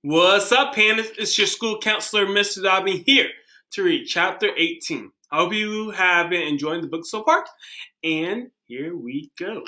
What's up, Pandas? It's your school counselor, Mr. Dobbin, here to read Chapter 18. I hope you have been enjoying the book so far, and here we go.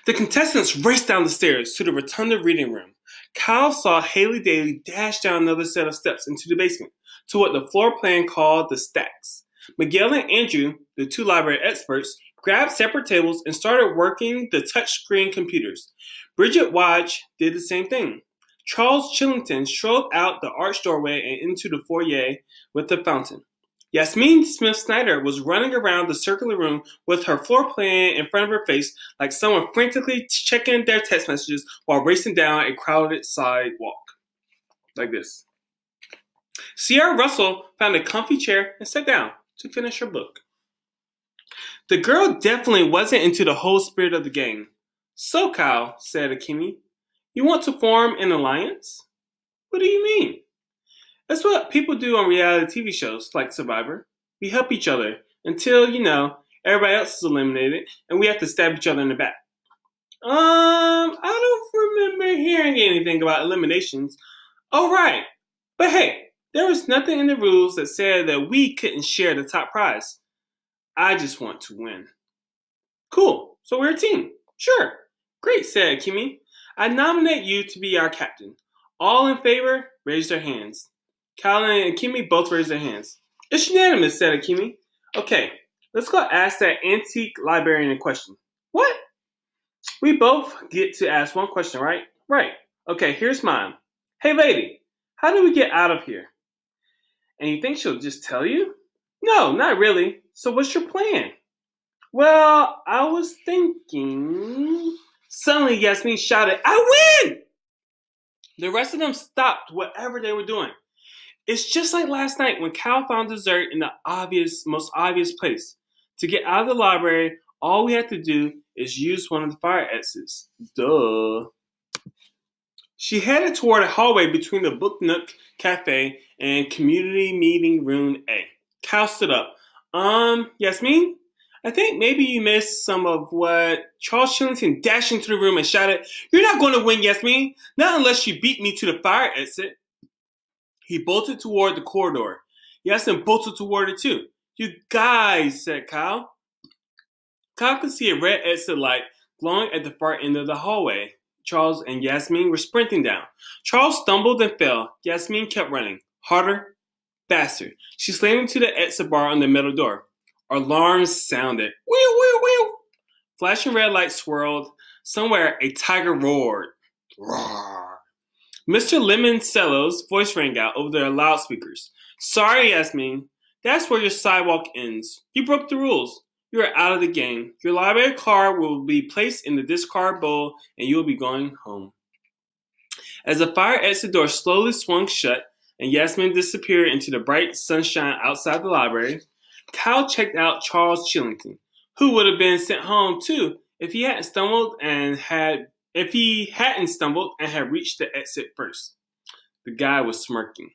The contestants raced down the stairs to the rotunda reading room. Kyle saw Haley Daly dash down another set of steps into the basement to what the floor plan called the stacks. Miguel and Andrew, the two library experts, grabbed separate tables and started working the touchscreen computers. Bridget Watch did the same thing. Charles Chillington strode out the arched doorway and into the foyer with the fountain. Yasmin Smith-Snyder was running around the circular room with her floor plan in front of her face like someone frantically checking their text messages while racing down a crowded sidewalk. Like this. Sierra Russell found a comfy chair and sat down to finish her book. The girl definitely wasn't into the whole spirit of the game. So, Kyle, said Akemi, you want to form an alliance? What do you mean? That's what people do on reality TV shows like Survivor. We help each other until, everybody else is eliminated and we have to stab each other in the back. I don't remember hearing anything about eliminations. Oh, right. But hey, there was nothing in the rules that said that we couldn't share the top prize. I just want to win. Cool. So we're a team. Sure. Great, said Akemi. I nominate you to be our captain. All in favor, raise their hands. Kyle and Akemi both raised their hands. It's unanimous, said Akemi. Okay, let's go ask that antique librarian a question. What? We both get to ask one question, right? Right. Okay, here's mine. Hey, lady, how do we get out of here? And you think she'll just tell you? No, not really. So what's your plan? Well, I was thinking... Suddenly, Yasmin shouted, I win! The rest of them stopped whatever they were doing. It's just like last night when Cal found dessert in the most obvious place. To get out of the library, all we had to do is use one of the fire exits. Duh. She headed toward a hallway between the Book Nook Cafe and Community Meeting Room A. Cal stood up. Yasmin? I think maybe you missed some of what Charles Chillington dashed into the room and shouted, You're not going to win, Yasmin. Not unless you beat me to the fire exit. He bolted toward the corridor. Yasmin bolted toward it too. You guys, said Kyle. Kyle could see a red exit light glowing at the far end of the hallway. Charles and Yasmin were sprinting down. Charles stumbled and fell. Yasmin kept running. Harder, faster. She slammed into the exit bar on the metal door. Alarms sounded. Wheel, wheel, wheel. Flashing red lights swirled. Somewhere, a tiger roared. Roar. Mr. Lemoncello's voice rang out over the loudspeakers. Sorry, Yasmin. That's where your sidewalk ends. You broke the rules. You are out of the game. Your library card will be placed in the discard bowl, and you will be going home. As the fire exit door slowly swung shut, and Yasmin disappeared into the bright sunshine outside the library, Kyle checked out Charles Chillington, who would have been sent home too if he hadn't stumbled and had reached the exit first. The guy was smirking.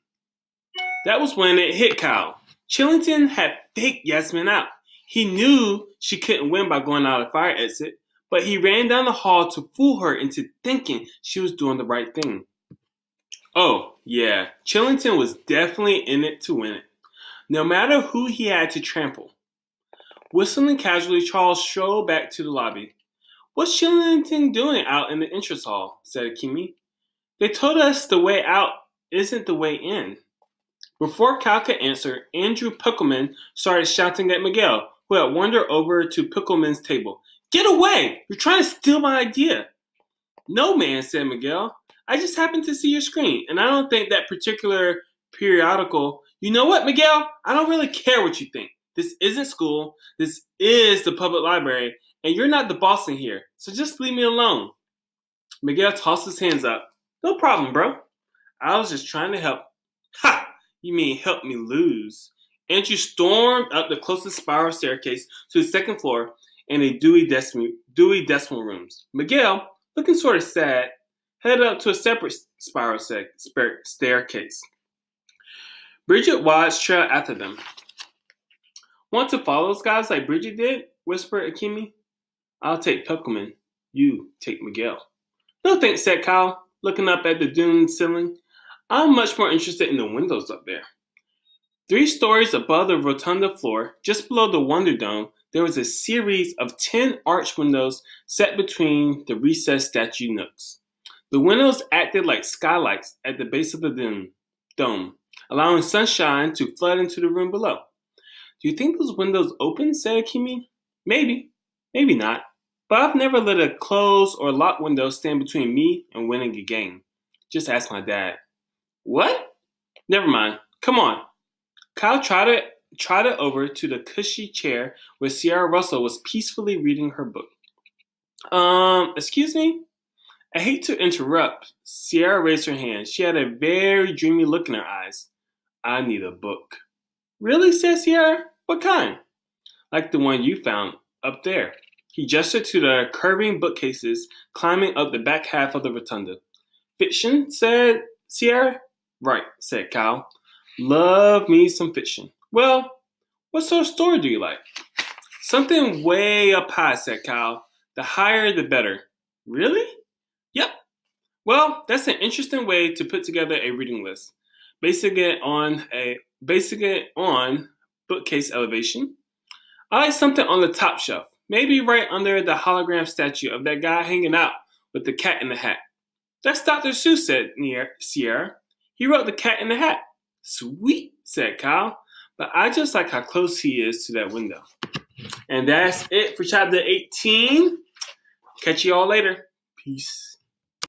That was when it hit Kyle. Chillington had faked Yasmin out. He knew she couldn't win by going out of the fire exit, but he ran down the hall to fool her into thinking she was doing the right thing. Oh, yeah, Chillington was definitely in it to win it. No matter who he had to trample. Whistling casually, Charles strolled back to the lobby. What's Chillington doing out in the entrance hall? Said Akemi. They told us the way out isn't the way in. Before Cal could answer, Andrew Pickleman started shouting at Miguel, who had wandered over to Pickleman's table. Get away! You're trying to steal my idea. No, man, said Miguel. I just happened to see your screen, and I don't think that particular periodical... You know what, Miguel? I don't really care what you think. This isn't school. This is the public library, and you're not the boss in here, so just leave me alone. Miguel tossed his hands up. No problem, bro. I was just trying to help. Ha! You mean help me lose. Andrew stormed up the closest spiral staircase to the second floor and a Dewey Decimal Rooms. Miguel, looking sort of sad, headed up to a separate spiral staircase. Bridget Watts trailed after them. Want to follow those guys like Bridget did? Whispered Akemi. I'll take Pickleman. You take Miguel. No thanks, said Kyle. looking up at the dune ceiling. I'm much more interested in the windows up there. 3 stories above the rotunda floor, just below the Wonder Dome, there was a series of 10 arched windows set between the recessed statue nooks. The windows acted like skylights at the base of the dome, allowing sunshine to flood into the room below. Do you think those windows open? Said Akemi. Maybe, maybe not. But I've never let a closed or locked window stand between me and winning a game. Just ask my dad. What? Never mind. Come on. Kyle trotted over to the cushy chair where Sierra Russell was peacefully reading her book. Excuse me? I hate to interrupt. Sierra raised her hand. She had a very dreamy look in her eyes. I need a book. Really? Said Sierra. What kind? Like the one you found up there. He gestured to the curving bookcases climbing up the back half of the rotunda. Fiction? Said Sierra. Right, said Kyle. Love me some fiction. Well, what sort of story do you like? Something way up high, said Kyle. The higher, the better. Really? Yep. Well, that's an interesting way to put together a reading list. Basing it on bookcase elevation. I like something on the top shelf. Maybe right under the hologram statue of that guy hanging out with the cat in the hat. That's Dr. Seuss, said Sierra. He wrote The Cat in the Hat. Sweet, said Kyle. But I just like how close he is to that window. And that's it for chapter 18. Catch you all later. Peace.